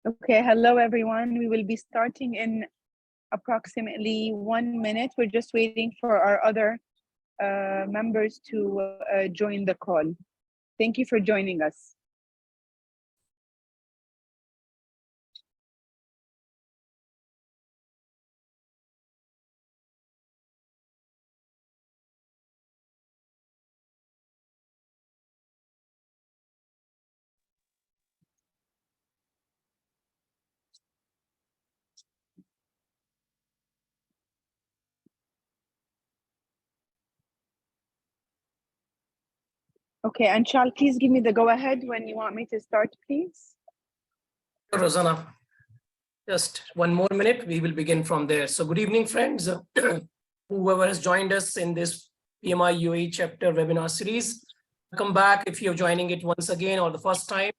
Okay, hello everyone. We will be starting in approximately 1 minute. We're just waiting for our other members to join the call. Thank you for joining us. Okay, Anshal, please give me the go-ahead when you want me to start, please. Rosanna, just 1 more minute, we will begin from there. So good evening, friends. Whoever has joined us in this PMI UAE chapter webinar series, welcome back. If you're joining it once again or the first time,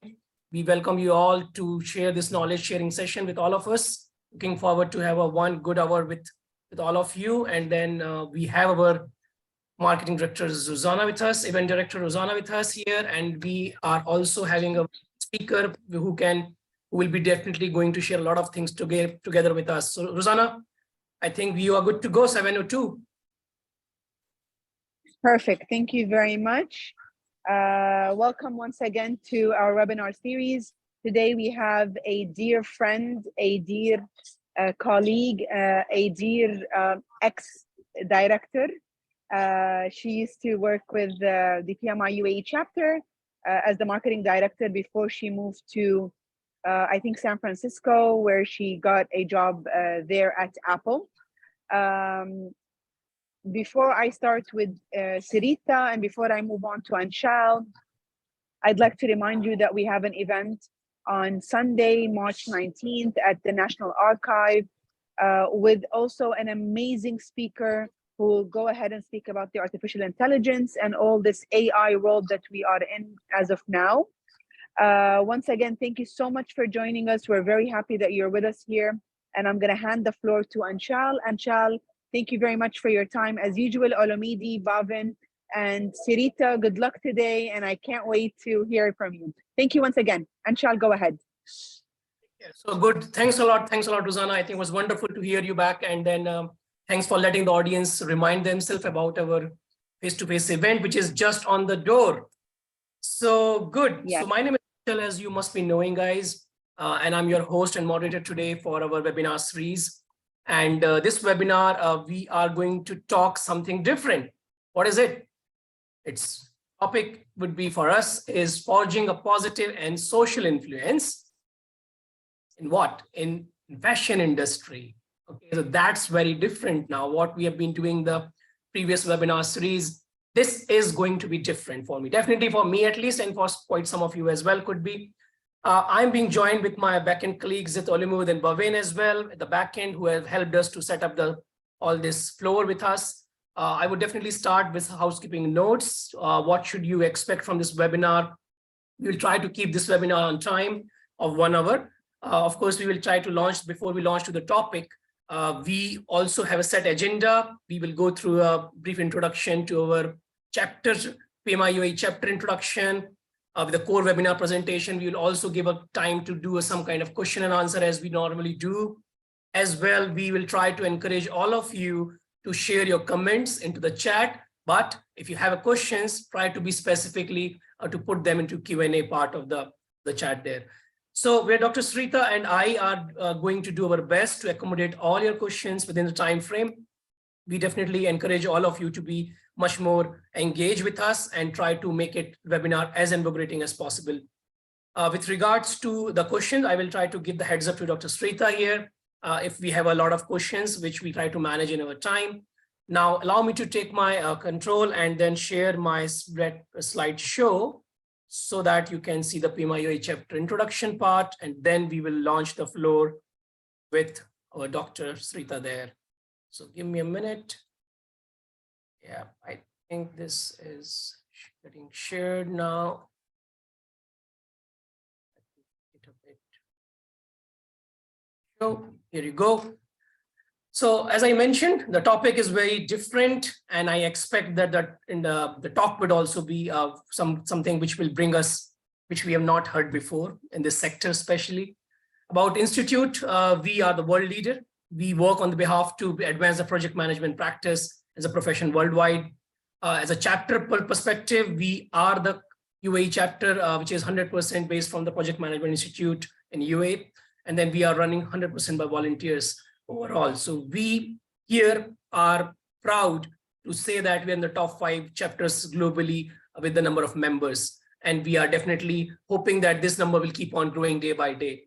we welcome you all to share this knowledge sharing session with all of us. Looking forward to have a 1 good hour with all of you. And then we have our marketing director Rosanna with us, event director Rosanna with us here, and we are also having a speaker who will be definitely going to share a lot of things together with us. So Rosanna, I think you are good to go, 7:02. Perfect, thank you very much. Welcome once again to our webinar series. Today we have a dear friend, a dear colleague, a dear ex-director. She used to work with the PMI UAE chapter as the marketing director before she moved to, I think, San Francisco, where she got a job there at Apple. Before I start with Syreeta and before I move on to Anshal, I'd like to remind you that we have an event on Sunday, March 19th at the National Archive with also an amazing speaker who will go ahead and speak about the artificial intelligence and all this AI world that we are in as of now. Once again, thank you so much for joining us. We're very happy that you're with us here. And I'm going to hand the floor to Anshal. Anshal, thank you very much for your time. As usual, Olomidi, Bhavin, and Syreeta, good luck today. And I can't wait to hear from you. Thank you once again. Anshal, go ahead. Yeah, so good. Thanks a lot. Thanks a lot, Rosanna. I think it was wonderful to hear you back. And then thanks for letting the audience remind themselves about our face-to-face event, which is just on the door. So good. Yes. So my name is Anshal, as you must be knowing, guys, and I'm your host and moderator today for our webinar series. And this webinar, we are going to talk something different. What is it? Its topic would be for us is forging a positive and social influence in what? In fashion industry. Okay, so that's very different now. What we have been doing the previous webinar series, this is going to be different for me, definitely for me at least, and for quite some of you as well could be. I'm being joined with my backend colleagues at Olimud and Bhavin as well at the backend, who have helped us to set up all this floor with us. I would definitely start with housekeeping notes. What should you expect from this webinar? We'll try to keep this webinar on time of 1 hour. Of course, we will try to launch before we launch to the topic. We also have a set agenda. We will go through a brief introduction to our chapters, PMI UAE chapter introduction. With the core webinar presentation, we will also give a time to do some kind of question and answer as we normally do. As well, we will try to encourage all of you to share your comments into the chat. But if you have questions, try to be specifically to put them into Q&A part of the chat there. So where Dr. Syreeta and I are going to do our best to accommodate all your questions within the time frame. We definitely encourage all of you to be much more engaged with us and try to make it webinar as invigorating as possible. With regards to the questions, I will try to give the heads up to Dr. Syreeta here. If we have a lot of questions, which we try to manage in our time. Now, allow me to take my control and then share my slideshow so that you can see the PMI UAE chapter introduction part, and then we will launch the floor with our Dr. Syreeta there. So give me a minute. Yeah, I think this is getting shared now. So here you go. So as I mentioned, the topic is very different, and I expect that in the talk would also be something which will bring us, which we have not heard before in this sector especially. About Institute, we are the world leader. We work on the behalf to advance the project management practice as a profession worldwide. As a chapter perspective, we are the UAE chapter, which is 100% based from the Project Management Institute in UAE. And then we are running 100% by volunteers overall. So we here are proud to say that we're in the top 5 chapters globally with the number of members. And we are definitely hoping that this number will keep on growing day by day.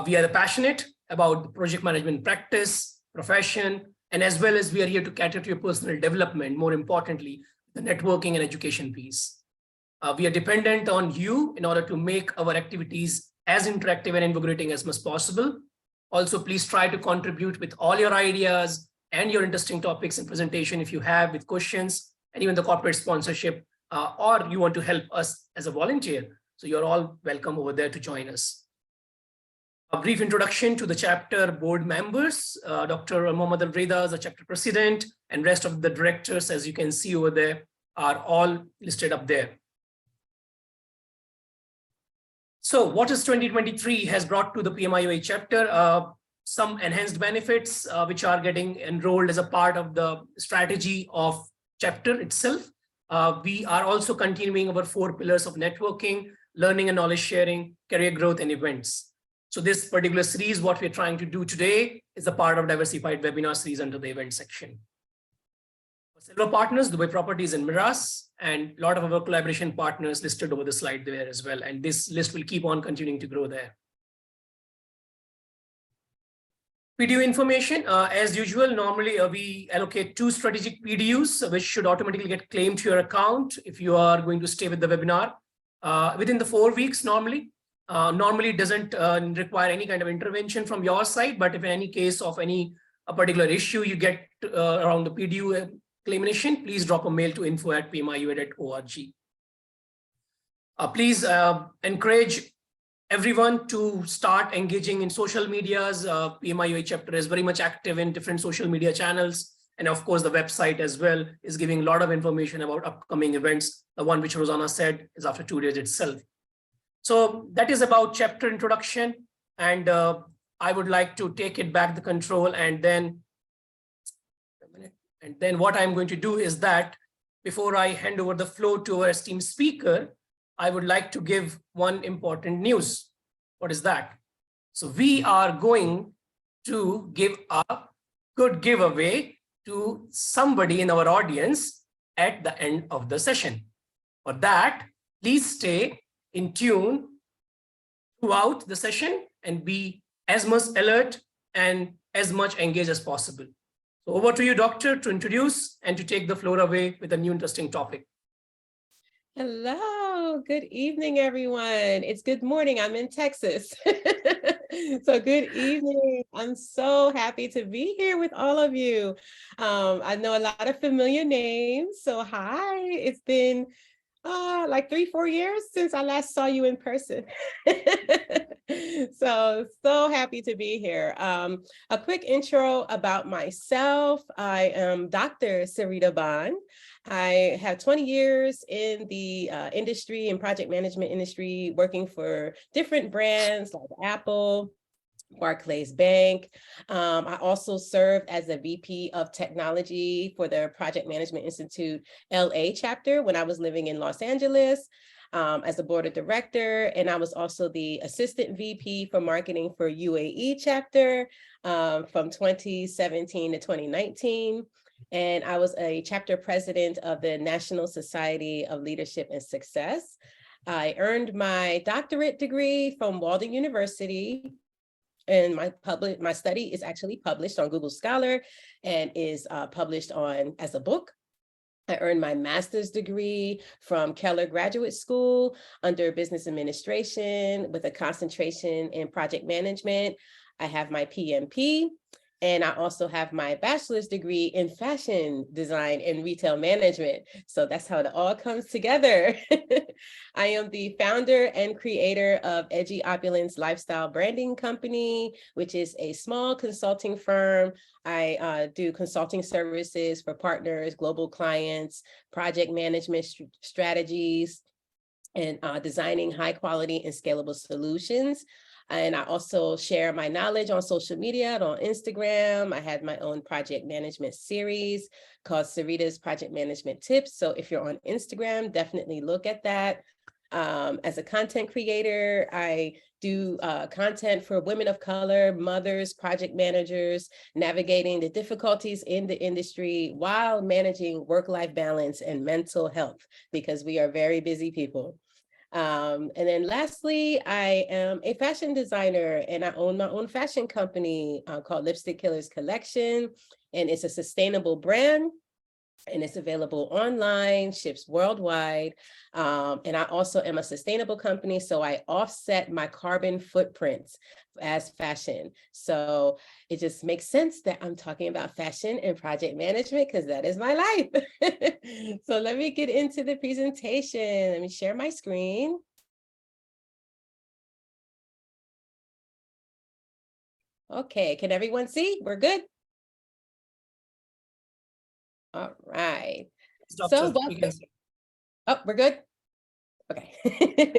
We are passionate about the project management practice, profession, and as well as we are here to cater to your personal development, more importantly, the networking and education piece. We are dependent on you in order to make our activities as interactive and invigorating as much possible. Also, please try to contribute with all your ideas and your interesting topics and presentation if you have with questions and even the corporate sponsorship, or you want to help us as a volunteer. So you're all welcome over there to join us. A brief introduction to the chapter board members. Dr. Mohammad Al-Reda is the chapter president, and rest of the directors, as you can see over there, are all listed up there. So what is 2023 has brought to the PMI chapter? Some enhanced benefits which are getting enrolled as a part of the strategy of chapter itself. We are also continuing our 4 pillars of networking, learning and knowledge sharing, career growth, and events. So this particular series, what we're trying to do today is a part of diversified webinar series under the event section. Silver partners, Dubai Properties and Miras, and a lot of our collaboration partners listed over the slide there as well. And this list will keep on continuing to grow there. PDU information, as usual, normally we allocate 2 strategic PDUs, which should automatically get claimed to your account if you are going to stay with the webinar within the 4 weeks normally. Normally it doesn't require any kind of intervention from your side, but if in any case of a particular issue you get around the PDU claimation, please drop a mail to info@pmiua.org. Please encourage everyone to start engaging in social medias. PMI chapter is very much active in different social media channels. And of course, the website as well is giving a lot of information about upcoming events. The one which Rosanna said is after 2 days itself. So that is about chapter introduction. And I would like to take it back the control and then what I'm going to do is that before I hand over the floor to our esteemed speaker, I would like to give one important news. What is that? So we are going to give a good giveaway to somebody in our audience at the end of the session. For that, please stay in tune throughout the session and be as much alert and as much engaged as possible. So over to you, Doctor, to introduce and to take the floor away with a new interesting topic. Hello, good evening, everyone. It's good morning. I'm in Texas. So good evening. I'm so happy to be here with all of you. I know a lot of familiar names. So hi, it's been like 3-4 years since I last saw you in person. So happy to be here. A quick intro about myself. I am Dr. Syreeta Bond. I have 20 years in the industry and project management industry, working for different brands like Apple, Barclays Bank. I also served as a VP of technology for the Project Management Institute LA chapter when I was living in Los Angeles as a board of director. And I was also the assistant VP for marketing for UAE chapter from 2017 to 2019. And I was a chapter president of the National Society of Leadership and Success. I earned my doctorate degree from Walden University, and my study is actually published on Google Scholar and is published as a book. I earned my master's degree from Keller Graduate School under business administration with a concentration in project management. I have my PMP. And I also have my bachelor's degree in fashion design and retail management. So that's how it all comes together. I am the founder and creator of Edgy Opulence Lifestyle Branding Company, which is a small consulting firm. I do consulting services for partners, global clients, project management strategies, and designing high quality and scalable solutions. And I also share my knowledge on social media, on Instagram. I had my own project management series called Syreeta's Project Management Tips. So if you're on Instagram, definitely look at that. As a content creator, I do content for women of color, mothers, project managers, navigating the difficulties in the industry while managing work-life balance and mental health, because we are very busy people. And then lastly, I am a fashion designer, and I own my own fashion company called Lipstick Killers Collection, and it's a sustainable brand. And it's available online, ships worldwide. And I also am a sustainable company, so I offset my carbon footprints as fashion. So it just makes sense that I'm talking about fashion and project management, because that is my life. So let me get into the presentation. Let me share my screen. Okay, can everyone see? We're good? All right. So welcome. Oh, we're good? Okay.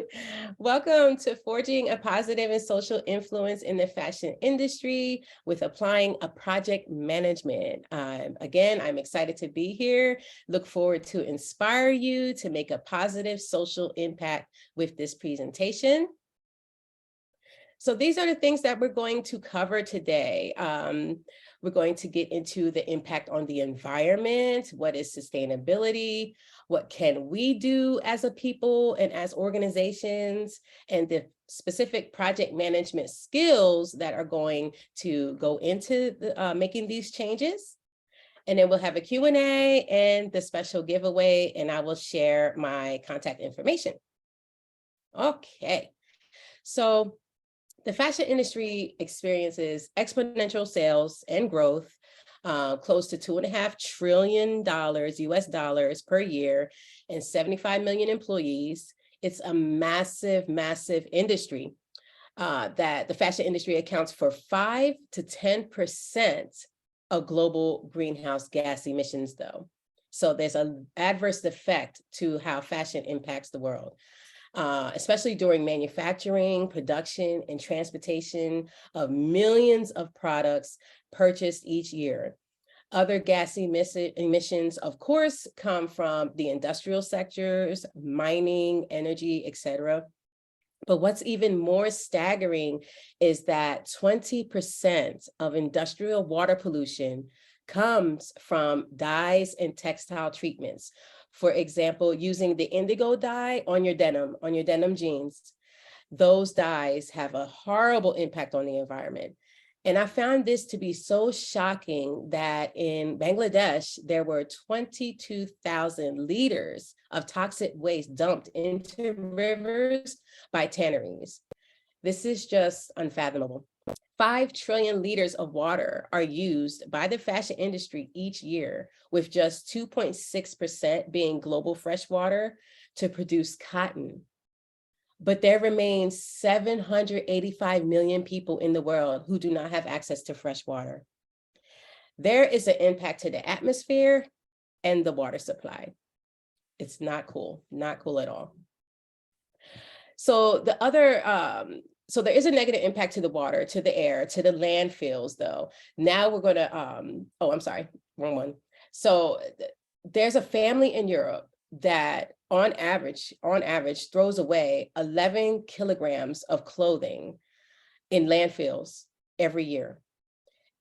Welcome to Forging a Positive and Social Influence in the Fashion Industry with Applying a Project Management. Again, I'm excited to be here. Look forward to inspire you to make a positive social impact with this presentation. So these are the things that we're going to cover today. We're going to get into the impact on the environment. What is sustainability? What can we do as a people and as organizations? And the specific project management skills that are going to go into making these changes. And then we'll have a Q&A and the special giveaway, and I will share my contact information. Okay, so the fashion industry experiences exponential sales and growth, close to $2.5 trillion US dollars per year, and 75 million employees. It's a massive, massive industry that the fashion industry accounts for 5 to 10% of global greenhouse gas emissions, though. So there's an adverse effect to how fashion impacts the world. Especially during manufacturing, production, and transportation of millions of products purchased each year. Other gas emissions, of course, come from the industrial sectors, mining, energy, etc. But what's even more staggering is that 20% of industrial water pollution comes from dyes and textile treatments. For example, using the indigo dye on your denim jeans. Those dyes have a horrible impact on the environment. And I found this to be so shocking that in Bangladesh, there were 22,000 liters of toxic waste dumped into rivers by tanneries. This is just unfathomable. 5 trillion liters of water are used by the fashion industry each year, with just 2.6% being global freshwater to produce cotton. But there remains 785 million people in the world who do not have access to fresh water. There is an impact to the atmosphere and the water supply. It's not cool at all. So the other, so there is a negative impact to the water, to the air, to the landfills, though. Now we're gonna, oh, I'm sorry, wrong one. So there's a family in Europe that on average throws away 11 kilograms of clothing in landfills every year.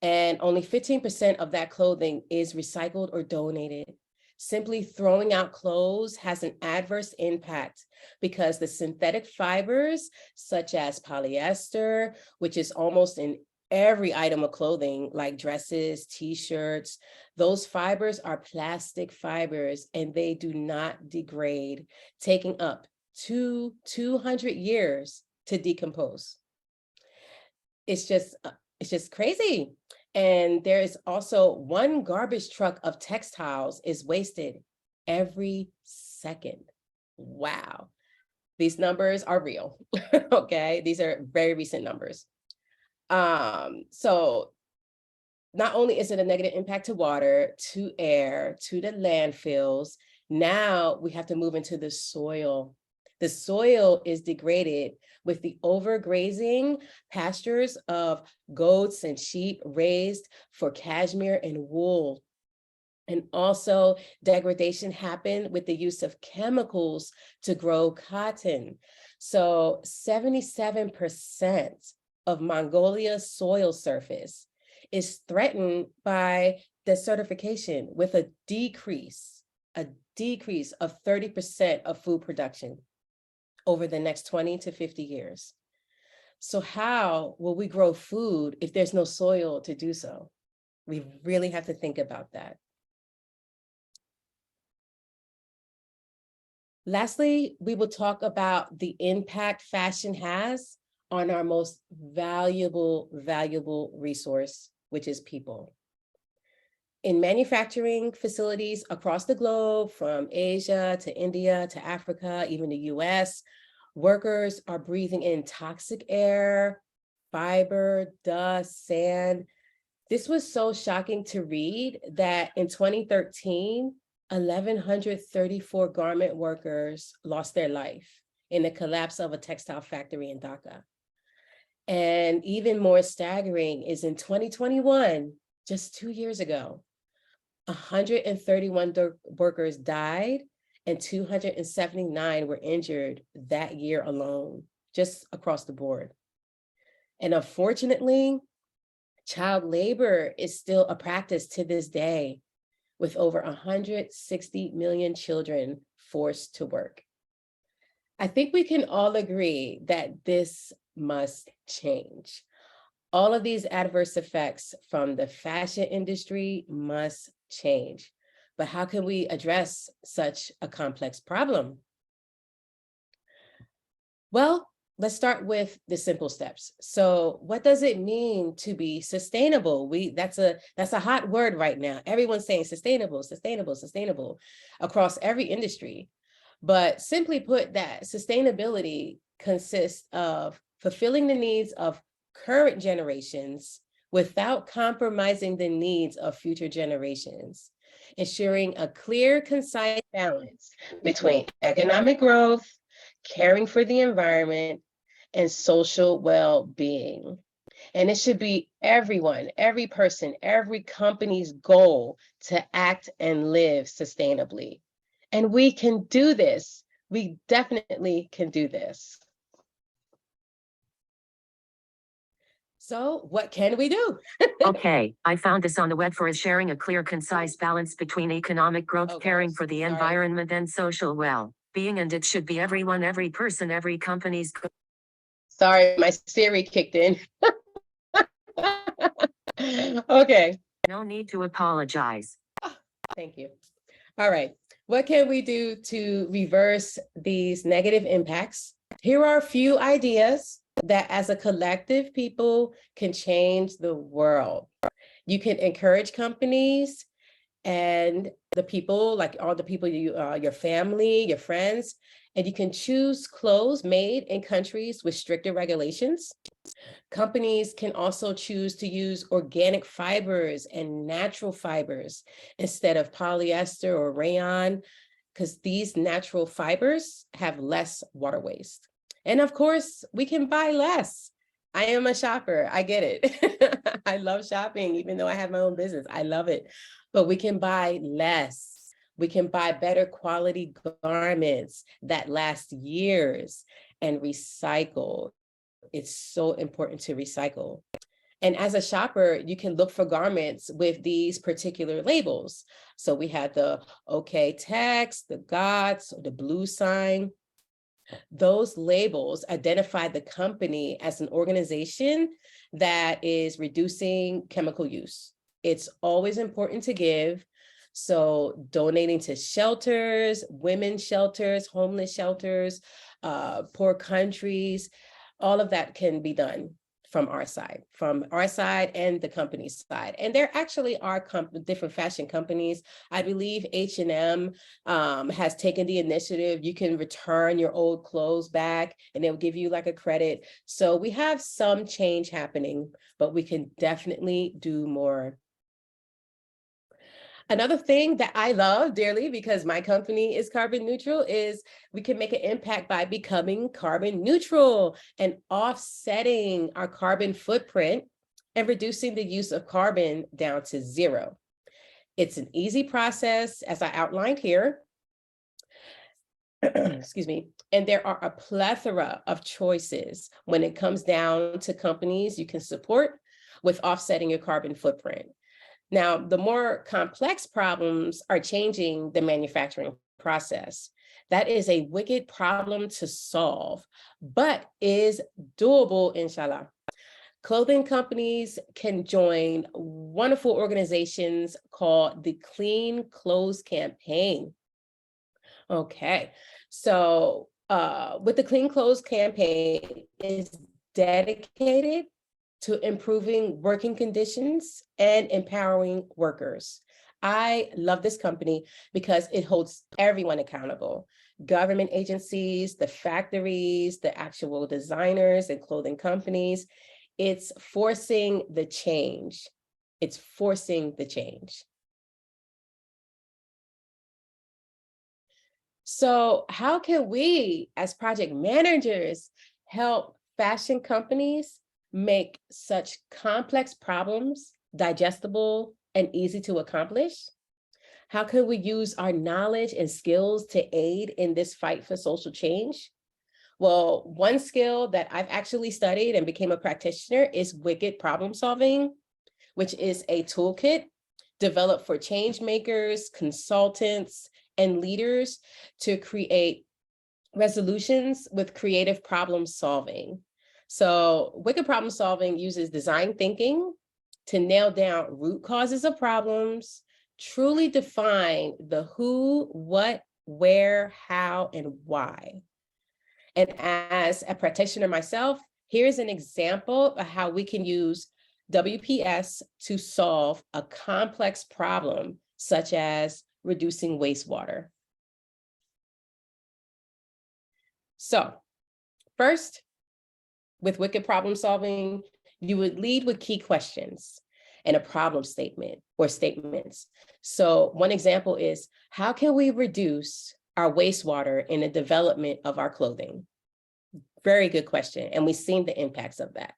And only 15% of that clothing is recycled or donated. Simply throwing out clothes has an adverse impact because the synthetic fibers, such as polyester, which is almost in every item of clothing, like dresses, t-shirts, those fibers are plastic fibers and they do not degrade, taking up to 200 years to decompose. It's just crazy. And there is also 1 garbage truck of textiles is wasted every second. Wow. These numbers are real. Okay, these are very recent numbers. So not only is it a negative impact to water, to air, to the landfills, now we have to move into the soil. The soil is degraded with the overgrazing pastures of goats and sheep raised for cashmere and wool. And also degradation happened with the use of chemicals to grow cotton. So 77% of Mongolia's soil surface is threatened by desertification with a decrease of 30% of food production over the next 20 to 50 years. So how will we grow food if there's no soil to do so? We really have to think about that. Lastly, we will talk about the impact fashion has on our most valuable resource, which is people. In manufacturing facilities across the globe, from Asia to India to Africa, even the US, workers are breathing in toxic air, fiber, dust, sand. This was so shocking to read that in 2013, 1,134 garment workers lost their life in the collapse of a textile factory in Dhaka. And even more staggering is in 2021, just 2 years ago, 131 workers died and 279 were injured that year alone, just across the board. And unfortunately, child labor is still a practice to this day, with over 160 million children forced to work. I think we can all agree that this must change. All of these adverse effects from the fashion industry must change. But how can we address such a complex problem? Well, let's start with the simple steps. So what does it mean to be sustainable? That's a hot word right now. Everyone's saying sustainable, sustainable, sustainable across every industry. But simply put, that sustainability consists of fulfilling the needs of current generations without compromising the needs of future generations, ensuring a clear, concise balance between economic growth, caring for the environment, and social well-being. And it should be everyone, every person, every company's goal to act and live sustainably. And we can do this. We definitely can do this. So what can we do? Okay, I found this on the web for sharing a clear, concise balance between economic growth, caring for the environment, and social well-being. And it should be everyone, every person, every company's. Sorry, my Siri kicked in. Okay. No need to apologize. Thank you. All right. What can we do to reverse these negative impacts? Here are a few ideas that as a collective people can change the world. You can encourage companies and the people, like all the people, your family, your friends, and you can choose clothes made in countries with stricter regulations. Companies can also choose to use organic fibers and natural fibers instead of polyester or rayon, because these natural fibers have less water waste. And of course, we can buy less. I am a shopper. I get it. I love shopping, even though I have my own business. I love it. But we can buy less. We can buy better quality garments that last years and recycle. It's so important to recycle. And as a shopper, you can look for garments with these particular labels. So we have the OK text, the GOTS, or the blue sign. Those labels identify the company as an organization that is reducing chemical use. It's always important to give. So donating to shelters, women's shelters, homeless shelters, poor countries, all of that can be done from our side and the company's side. And there actually are different fashion companies. I believe H&M has taken the initiative. You can return your old clothes back and they'll give you like a credit. So we have some change happening, but we can definitely do more. Another thing that I love dearly, because my company is carbon neutral, is we can make an impact by becoming carbon neutral and offsetting our carbon footprint and reducing the use of carbon down to zero. It's an easy process, as I outlined here. Excuse me. And there are a plethora of choices when it comes down to companies you can support with offsetting your carbon footprint. Now, the more complex problems are changing the manufacturing process. That is a wicked problem to solve, but is doable, inshallah. Clothing companies can join wonderful organizations called the Clean Clothes Campaign. Okay, so with the Clean Clothes Campaign is dedicated to improving working conditions and empowering workers. I love this company because it holds everyone accountable. Government agencies, the factories, the actual designers and clothing companies. It's forcing the change. It's forcing the change. So how can we, as project managers, help fashion companies make such complex problems digestible and easy to accomplish? How can we use our knowledge and skills to aid in this fight for social change? Well, one skill that I've actually studied and became a practitioner is wicked problem solving, which is a toolkit developed for change makers, consultants, and leaders to create resolutions with creative problem solving. So wicked problem solving uses design thinking to nail down root causes of problems, truly define the who, what, where, how, and why. And as a practitioner myself, here's an example of how we can use WPS to solve a complex problem, such as reducing wastewater. So first, with wicked problem solving, you would lead with key questions and a problem statement or statements. So one example is, how can we reduce our wastewater in the development of our clothing? Very good question. And we've seen the impacts of that.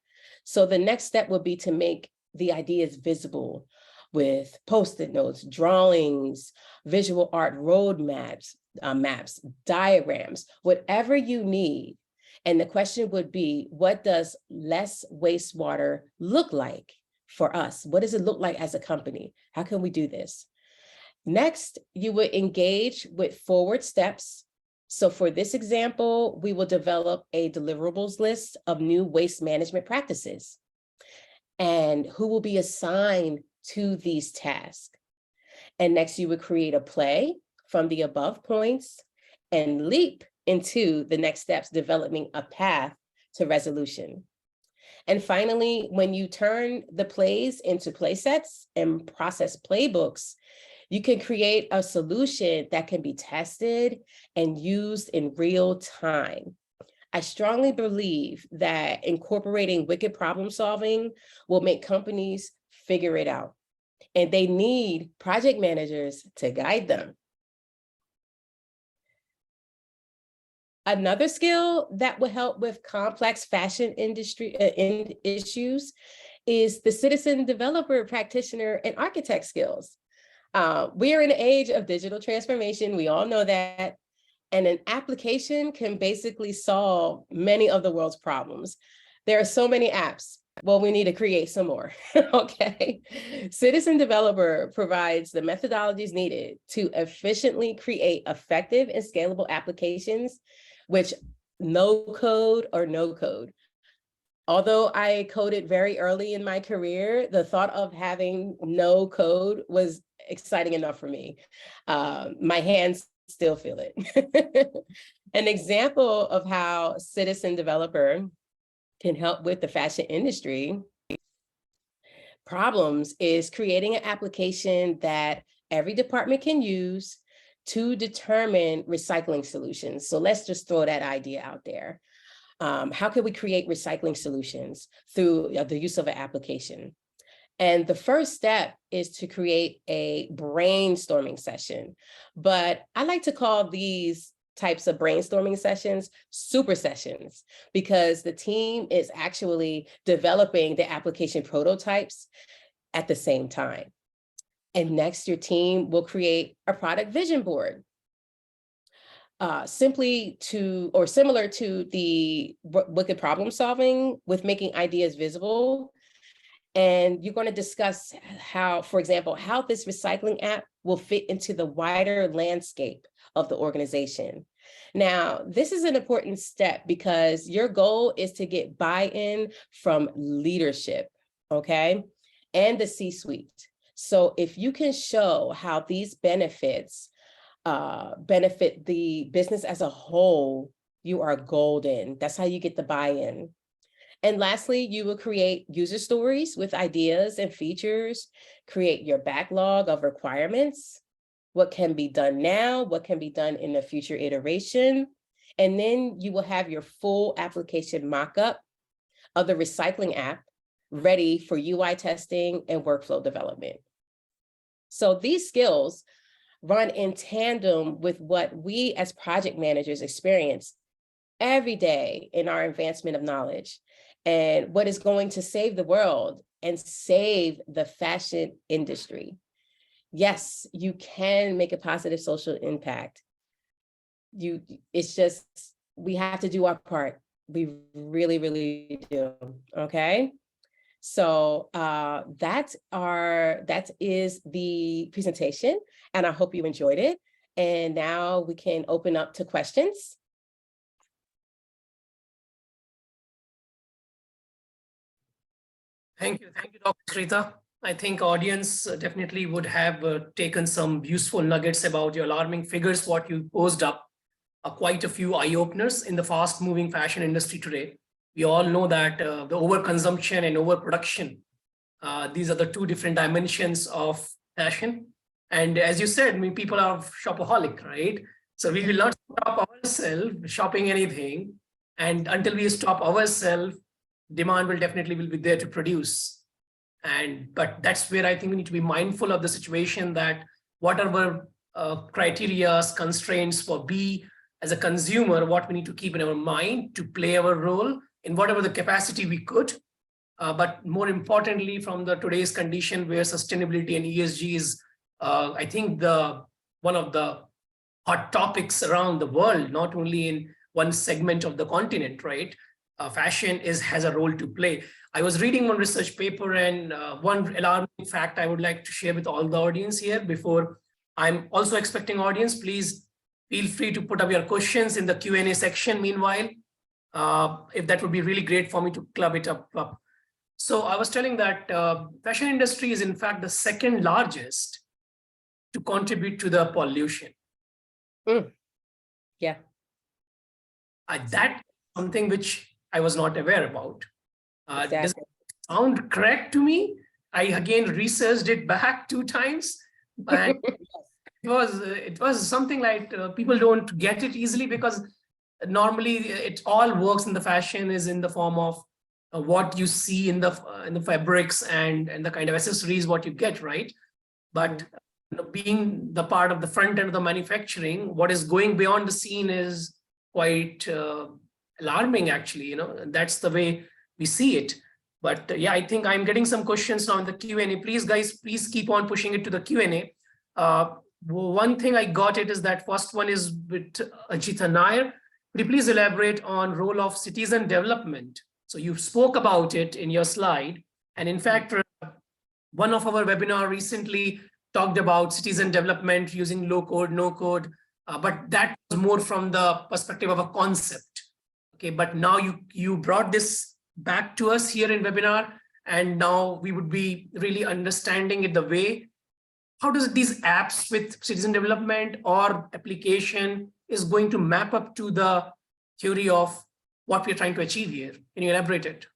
So the next step would be to make the ideas visible with Post-it notes, drawings, visual art roadmaps, maps, diagrams, whatever you need. And the question would be, what does less wastewater look like for us? What does it look like as a company? How can we do this? Next, you would engage with forward steps. So for this example, we will develop a deliverables list of new waste management practices and who will be assigned to these tasks. And next, you would create a play from the above points and leap into the next steps, developing a path to resolution. And finally, when you turn the plays into play sets and process playbooks, you can create a solution that can be tested and used in real time. I strongly believe that incorporating wicked problem solving will make companies figure it out, and they need project managers to guide them. Another skill that will help with complex fashion industry issues is the citizen developer, practitioner, and architect skills. We are in an age of digital transformation. We all know that. And an application can basically solve many of the world's problems. There are so many apps. Well, we need to create some more, okay? Citizen Developer provides the methodologies needed to efficiently create effective and scalable applications, which no code or no code. Although I coded very early in my career, the thought of having no code was exciting enough for me. My hands still feel it. An example of how Citizen Developer can help with the fashion industry problems is creating an application that every department can use to determine recycling solutions. So let's just throw that idea out there. How can we create recycling solutions through the use of an application? And the first step is to create a brainstorming session. But I like to call these types of brainstorming sessions super sessions, because the team is actually developing the application prototypes at the same time. And next, your team will create a product vision board. Similar to the wicked problem solving with making ideas visible. And you're going to discuss how, for example, how this recycling app will fit into the wider landscape of the organization. Now, this is an important step because your goal is to get buy-in from leadership, okay, and the C-suite. So if you can show how these benefits benefit the business as a whole, you are golden. That's how you get the buy-in. And lastly, you will create user stories with ideas and features, create your backlog of requirements, what can be done now, what can be done in a future iteration. And then you will have your full application mock-up of the recycling app ready for UI testing and workflow development. So these skills run in tandem with what we as project managers experience every day in our advancement of knowledge, and what is going to save the world and save the fashion industry. Yes, you can make a positive social impact. It's just, we have to do our part. We really, really do, okay? So that is the presentation, and I hope you enjoyed it. And now we can open up to questions. Thank you, Dr. Syreeta. I think audience definitely would have taken some useful nuggets about your alarming figures, what you posed up, quite a few eye-openers in the fast-moving fashion industry today. We all know that the overconsumption and overproduction, these are the two different dimensions of fashion. And as you said, I mean, people are shopaholic, right? So we will not stop ourselves shopping anything. And until we stop ourselves, demand will definitely be there to produce. But that's where I think we need to be mindful of the situation, that whatever criteria, constraints for B as a consumer, what we need to keep in our mind to play our role in whatever the capacity we could. But more importantly, from the today's condition where sustainability and ESG is, I think, one of the hot topics around the world, not only in one segment of the continent, right? Fashion has a role to play. I was reading one research paper, and one alarming fact I would like to share with all the audience here before. I'm also expecting audience, please feel free to put up your questions in the Q&A section meanwhile, if that would be really great for me to club it up. So I was telling that fashion industry is in fact the second largest to contribute to the pollution. Yeah. That's something which I was not aware about. Exactly. Does it sound correct to me? I again researched it back 2 times, and it was something like people don't get it easily, because normally it all works in the fashion is in the form of what you see in the fabrics and the kind of accessories what you get, right? But being the part of the front end of the manufacturing, what is going beyond the scene is quite alarming, actually. That's the way we see it. But yeah, I think I'm getting some questions now in the Q&A. Please, guys, please keep on pushing it to the Q&A. One thing I got it is that first one is with Ajita Nair. Could you please elaborate on role of citizen development? So you spoke about it in your slide. And in fact, one of our webinar recently talked about citizen development using low code, no code, but that was more from the perspective of a concept. Okay, but now you brought this back to us here in webinar, and now we would be really understanding it the way, how does these apps with citizen development or application is going to map up to the theory of what we're trying to achieve here? Can you elaborate it?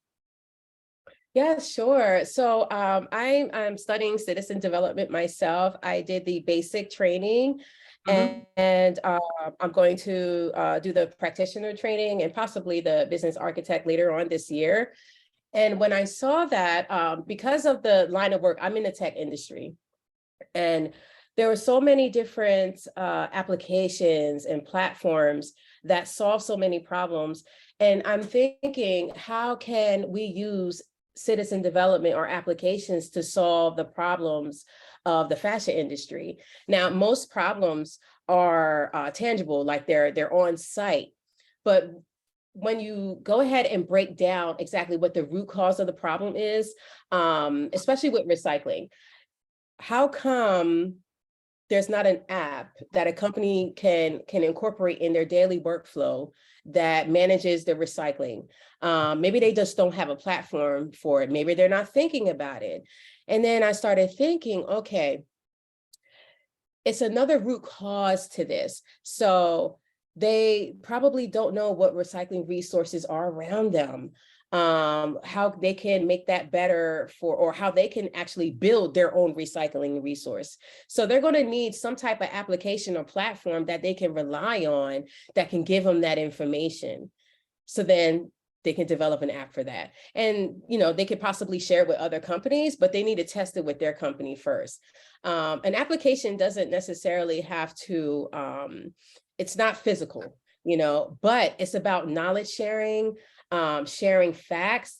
Yeah, sure. So I'm studying citizen development myself. I did the basic training, and I'm going to do the practitioner training and possibly the business architect later on this year. And when I saw that, because of the line of work, I'm in the tech industry, and there were so many different applications and platforms that solve so many problems. And I'm thinking, how can we use citizen development or applications to solve the problems of the fashion industry? Now, most problems are tangible, like they're on site, but when you go ahead and break down exactly what the root cause of the problem is, especially with recycling, how come there's not an app that a company can incorporate in their daily workflow that manages the recycling? Maybe they just don't have a platform for it. Maybe they're not thinking about it. And then I started thinking, okay, it's another root cause to this. So they probably don't know what recycling resources are around them, how they can make that better or how they can actually build their own recycling resource. So they're going to need some type of application or platform that they can rely on that can give them that information. So then they can develop an app for that. And, they could possibly share it with other companies, but they need to test it with their company first. An application doesn't necessarily have to, it's not physical, but it's about knowledge sharing, sharing facts,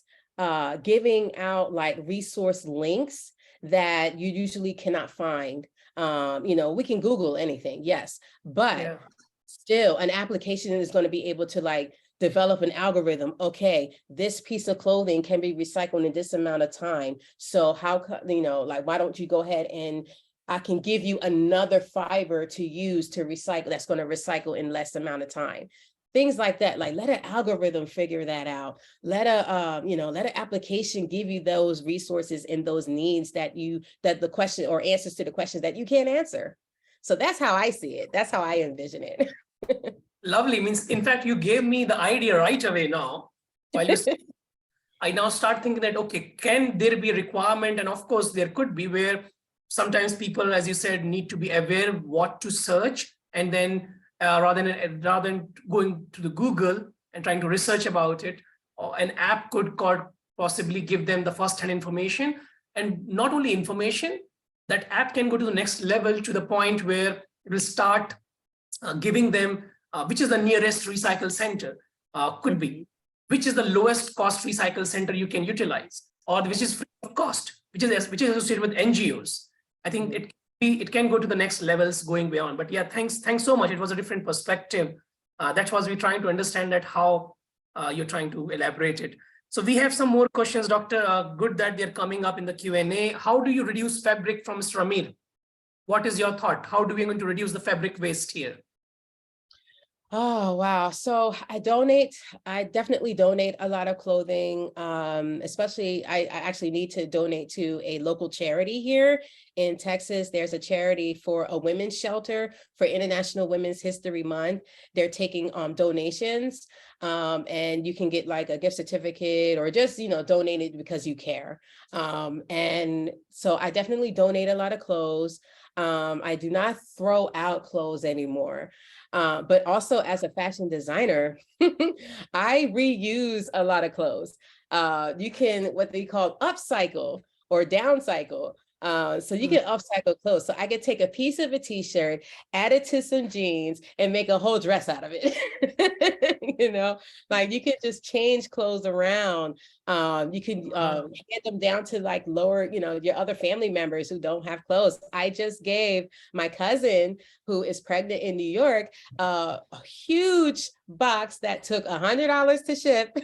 giving out like resource links that you usually cannot find. We can Google anything, yes, but still an application is going to be able to like develop an algorithm. Okay, this piece of clothing can be recycled in this amount of time. So how, why don't you go ahead and I can give you another fiber to use to recycle that's going to recycle in less amount of time. Things like that, like let an algorithm figure that out. Let an application give you those resources and those needs that the question or answers to the questions that you can't answer. So that's how I see it. That's how I envision it. Lovely. Means, in fact, you gave me the idea right away now. While you I now start thinking that, okay, can there be a requirement? And of course, there could be, where sometimes people, as you said, need to be aware of what to search. And then rather than going to the Google and trying to research about it, an app could possibly give them the first-hand information. And not only information, that app can go to the next level, to the point where it will start giving them which is the nearest recycle center, could be, which is the lowest cost recycle center you can utilize, or which is free of cost, which is associated with NGOs. I think it can go to the next levels going beyond. But yeah, thanks so much. It was a different perspective. That was we trying to understand that how you're trying to elaborate it. So we have some more questions, Doctor. Good that they're coming up in the Q&A. How do you reduce fabric, from Mr. Amir? What is your thought? How do we going to reduce the fabric waste here? Oh, wow. So I definitely donate a lot of clothing, especially I actually need to donate to a local charity here in Texas. There's a charity for a women's shelter for International Women's History Month. They're taking donations, and you can get like a gift certificate or just, donate it because you care. And so I definitely donate a lot of clothes. I do not throw out clothes anymore. But also as a fashion designer, I reuse a lot of clothes. You can, what they call upcycle or downcycle. So you can upcycle clothes. So I could take a piece of a t-shirt, add it to some jeans, and make a whole dress out of it. Like you can just change clothes around. You can hand them down to like lower, your other family members who don't have clothes. I just gave my cousin, who is pregnant in New York, a huge box that took $100 to ship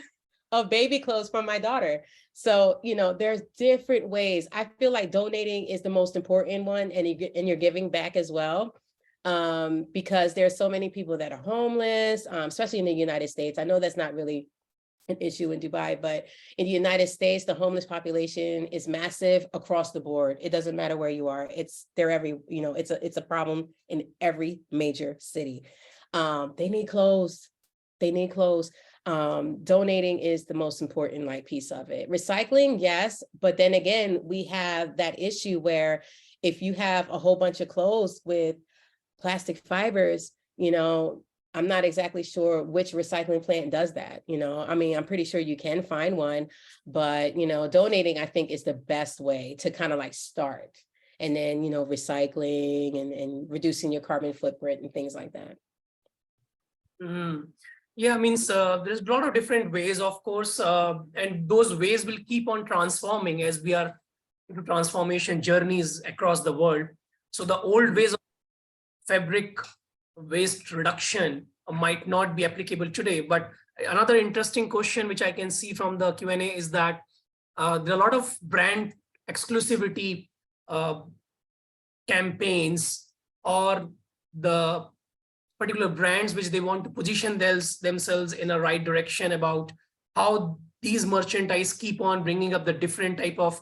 of baby clothes from my daughter. So, there's different ways. I feel like donating is the most important one, and you're giving back as well. Because there's so many people that are homeless, especially in the United States. I know that's not really an issue in Dubai, but in the United States, the homeless population is massive across the board. It doesn't matter where you are. It's a problem in every major city. They need clothes. Donating is the most important piece of it. Recycling, yes, but then again, we have that issue where if you have a whole bunch of clothes with plastic fibers, I'm not exactly sure which recycling plant does that. I mean, I'm pretty sure you can find one, but, donating, I think, is the best way to kind of like start. And then, recycling and reducing your carbon footprint and things like that. Yeah, means there's a lot of different ways, of course, and those ways will keep on transforming as we are into transformation journeys across the world. So the old ways of fabric waste reduction might not be applicable today. But another interesting question which I can see from the Q&A is that there are a lot of brand exclusivity campaigns, or the particular brands which they want to position themselves in a right direction about how these merchandise keep on bringing up the different type of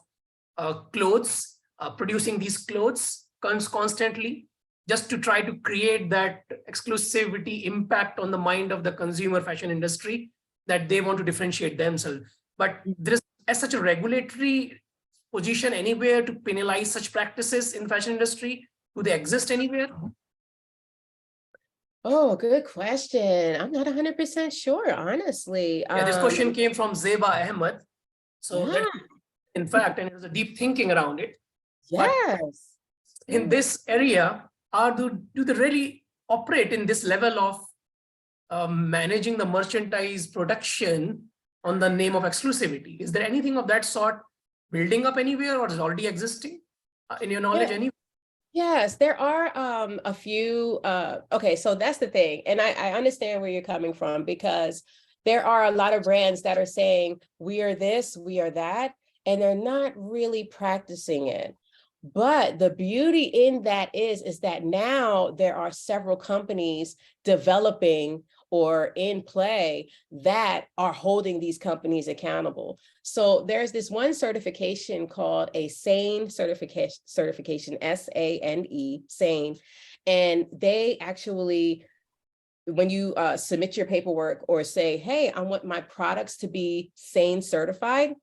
clothes, producing these clothes constantly, just to try to create that exclusivity impact on the mind of the consumer fashion industry, that they want to differentiate themselves. But there is as such a regulatory position anywhere to penalize such practices in fashion industry? Do they exist anywhere? Oh, good question. I'm not 100% sure, honestly. Yeah, this question came from Zeba Ahmed. So Yeah. in fact, and there's a deep thinking around it. Yes. But in this area, do they really operate in this level of managing the merchandise production on the name of exclusivity? Is there anything of that sort building up anywhere, or is already existing in your knowledge anywhere? Yes, there are a few. Okay, so that's the thing. And I understand where you're coming from, because there are a lot of brands that are saying, we are this, we are that, and they're not really practicing it. But the beauty in that is that now there are several companies developing or in play that are holding these companies accountable. So there's this one certification called a SANE certification, S-A-N-E, SANE. And they actually, when you submit your paperwork or say, hey, I want my products to be SANE certified,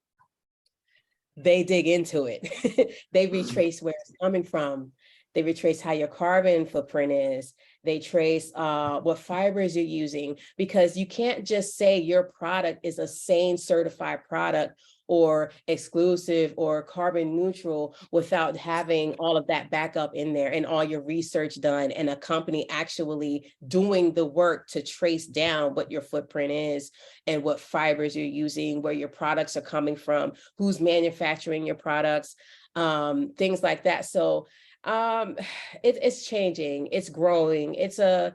they dig into it. They retrace where it's coming from. They retrace how your carbon footprint is. They trace what fibers you're using, because you can't just say your product is a SANE certified product or exclusive or carbon neutral without having all of that backup in there and all your research done, and a company actually doing the work to trace down what your footprint is and what fibers you're using, where your products are coming from, who's manufacturing your products, things like that. So it's changing, it's growing, it's a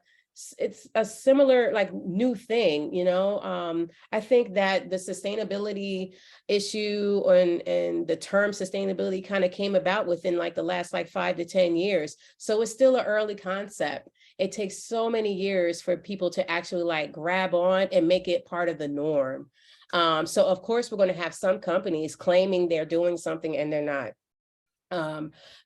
similar like new thing, I think that the sustainability issue and the term sustainability kind of came about within like the last 5 to 10 years. So it's still an early concept. It takes so many years for people to actually like grab on and make it part of the norm. So of course we're going to have some companies claiming they're doing something and they're not.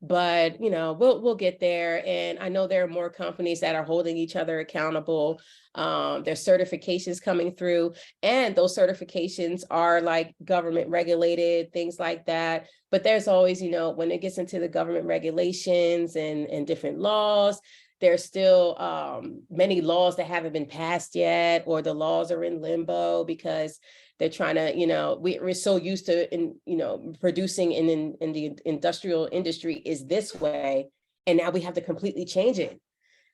But we'll get there, and I know there are more companies that are holding each other accountable. There's certifications coming through, and those certifications are like government regulated, things like that. But there's always, when it gets into the government regulations and different laws, there's still many laws that haven't been passed yet, or the laws are in limbo because they're trying to, we're so used to, producing in the industrial industry is this way, and now we have to completely change it.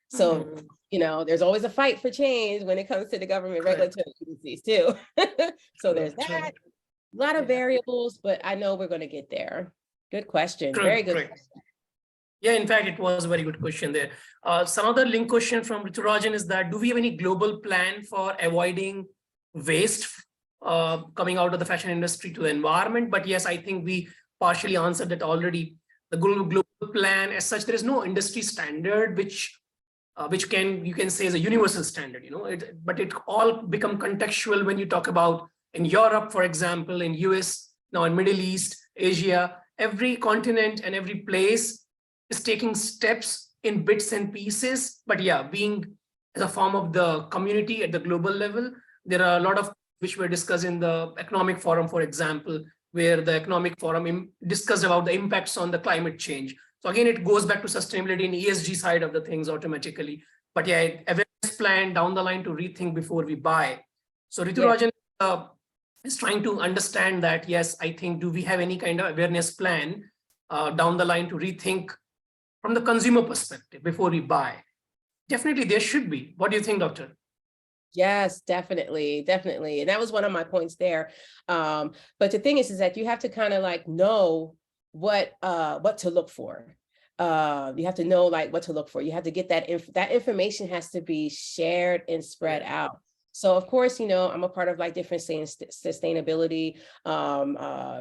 So, there's always a fight for change when it comes to the government regulatory agencies too. So there's that, a lot of variables, but I know we're going to get there. Good question. Very good question. Yeah, in fact, it was a very good question there. Some other link question from Riturajan is that, do we have any global plan for avoiding waste coming out of the fashion industry to the environment? But yes, I think we partially answered that already. The global plan as such, there is no industry standard which you can say is a universal standard, but it all become contextual when you talk about in Europe, for example, in US, now in Middle East, Asia, every continent and every place is taking steps in bits and pieces. But yeah, being as a form of the community at the global level, there are a lot of which were discussed in the Economic Forum, for example, where the Economic Forum discussed about the impacts on the climate change. So again, it goes back to sustainability and ESG side of the things automatically. But yeah, awareness plan down the line to rethink before we buy. So Yeah. Ritu Rajan is trying to understand that, yes, I think, do we have any kind of awareness plan down the line to rethink from the consumer perspective before we buy? Definitely there should be. What do you think, Doctor? Yes, definitely, definitely. And that was one of my points there. But the thing is that you have to kind of like know what to look for. You have to know like what to look for. You have to get that that information has to be shared and spread out. So of course, you know, I'm a part of like different sustainability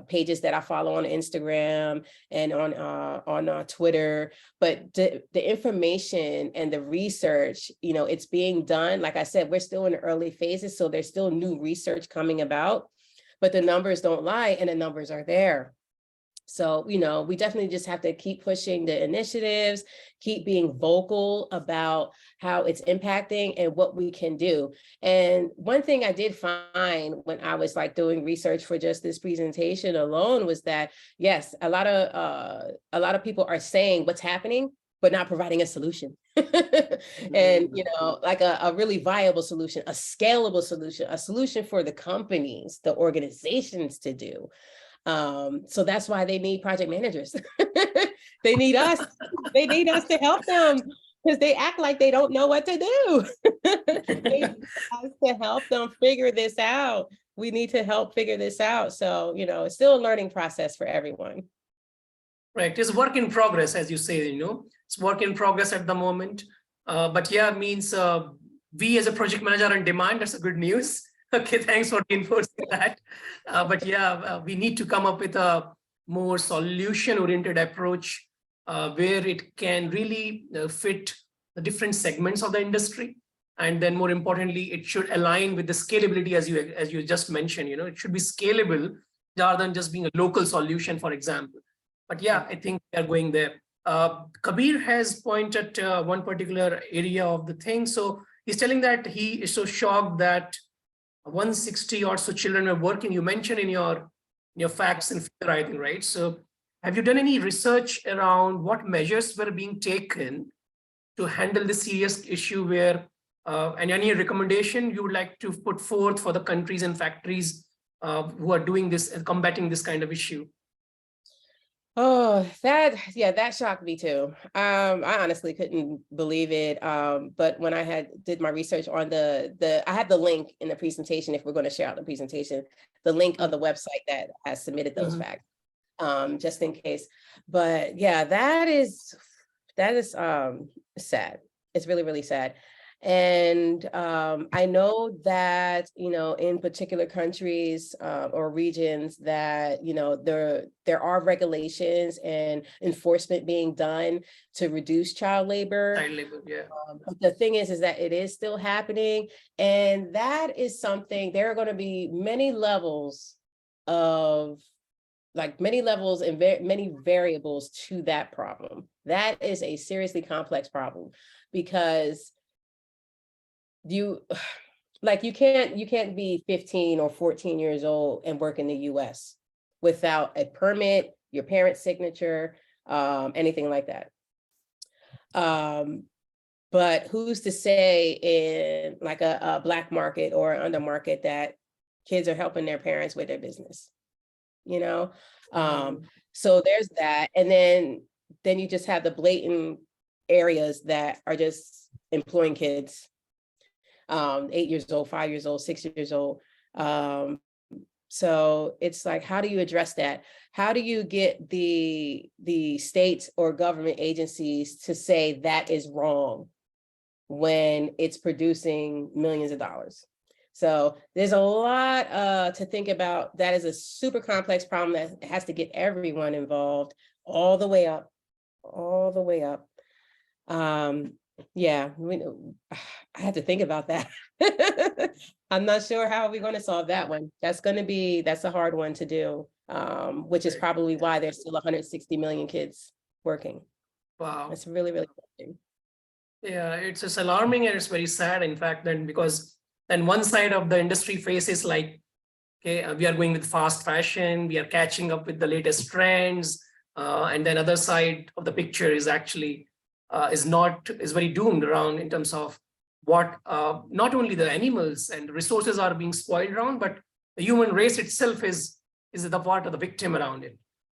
pages that I follow on Instagram and on Twitter. But the information and the research, you know, it's being done. Like I said, we're still in the early phases, so there's still new research coming about, but the numbers don't lie, and the numbers are there. So, you know, we definitely just have to keep pushing the initiatives, keep being vocal about how it's impacting and what we can do. And one thing I did find when I was like doing research for just this presentation alone was that, yes, a lot of people are saying what's happening, but not providing a solution. And, you know, like a really viable solution, a scalable solution, a solution for the companies, the organizations to do. So that's why they need project managers. They need us. They need us to help them because they act like they don't know what to do. They need us to help them figure this out. We need to help figure this out. So, you know, it's still a learning process for everyone. Right. It's work in progress, as you say, you know, it's work in progress at the moment. But yeah, means we as a project manager are in demand. That's a good news. Okay, thanks for reinforcing that. But yeah, we need to come up with a more solution-oriented approach where it can really fit the different segments of the industry. And then more importantly, it should align with the scalability as you just mentioned, you know, it should be scalable rather than just being a local solution, for example. But yeah, I think we are going there. Kabir has pointed one particular area of the thing. So he's telling that he is so shocked that 160 or so children are working. You mentioned in your facts and figure, I think, right? So have you done any research around what measures were being taken to handle this serious issue where, and any recommendation you would like to put forth for the countries and factories who are doing this and combating this kind of issue? Oh, that shocked me too. I honestly couldn't believe it. But when I did my research on I had the link in the presentation, if we're going to share out the presentation, the link of the website that has submitted those facts, just in case. But yeah, that is sad. It's really, really sad. And I know that, you know, in particular countries or regions that, you know, there are regulations and enforcement being done to reduce child labor. Child labor, yeah. But the thing is that it is still happening. And that is something, there are going to be many levels and many variables to that problem. That is a seriously complex problem because you can't be 15 or 14 years old and work in the US without a permit, your parent's signature, anything like that. But who's to say in like a black market or under market that kids are helping their parents with their business, you know? So there's that. And then you just have the blatant areas that are just employing kids 8 years old, 5 years old, 6 years old. So it's like, how do you address that? How do you get the states or government agencies to say that is wrong when it's producing millions of dollars? So there's a lot to think about. That is a super complex problem that has to get everyone involved all the way up. Yeah, I had to think about that. I'm not sure how we're going to solve that one. That's a hard one to do, which is probably why there's still 160 million kids working. Wow. It's really, really interesting. Yeah, it's just alarming and it's very sad, in fact, then because then one side of the industry faces like, okay, we are going with fast fashion, we are catching up with the latest trends, and then other side of the picture is actually is very doomed around in terms of what not only the animals and resources are being spoiled around, but the human race itself is the part of the victim around it.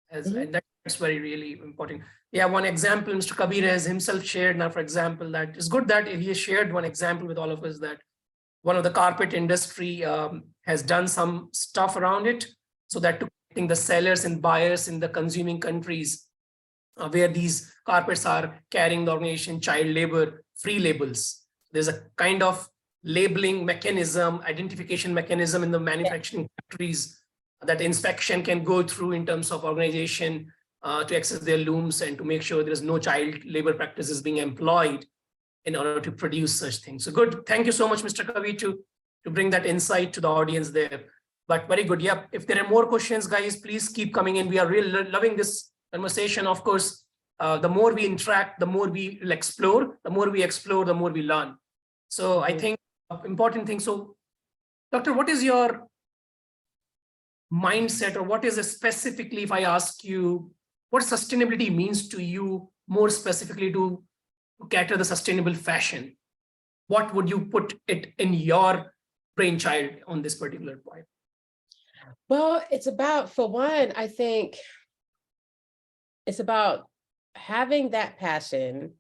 And that's very really important. Yeah, one example Mr. Kabir has himself shared now, for example, that it's good that he has shared one example with all of us, that one of the carpet industry has done some stuff around it, so that to connecting the sellers and buyers in the consuming countries where these carpets are carrying the organization child labor free labels. There's a kind of labeling mechanism, identification mechanism in the manufacturing countries that inspection can go through in terms of organization to access their looms and to make sure there's no child labor practices being employed in order to produce such things. So good. Thank you so much, Mr. Kavi, to bring that insight to the audience there. But very good. Yeah, if there are more questions, guys, please keep coming in. We are really loving this conversation. Of course, the more we interact, the more we will explore. The more we explore, the more we learn. So I think important thing. So, Doctor, what is your mindset, or what is it specifically, if I ask you, what sustainability means to you more specifically to cater the sustainable fashion? What would you put it in your brainchild on this particular point? Well, it's about, for one, I think it's about having that passion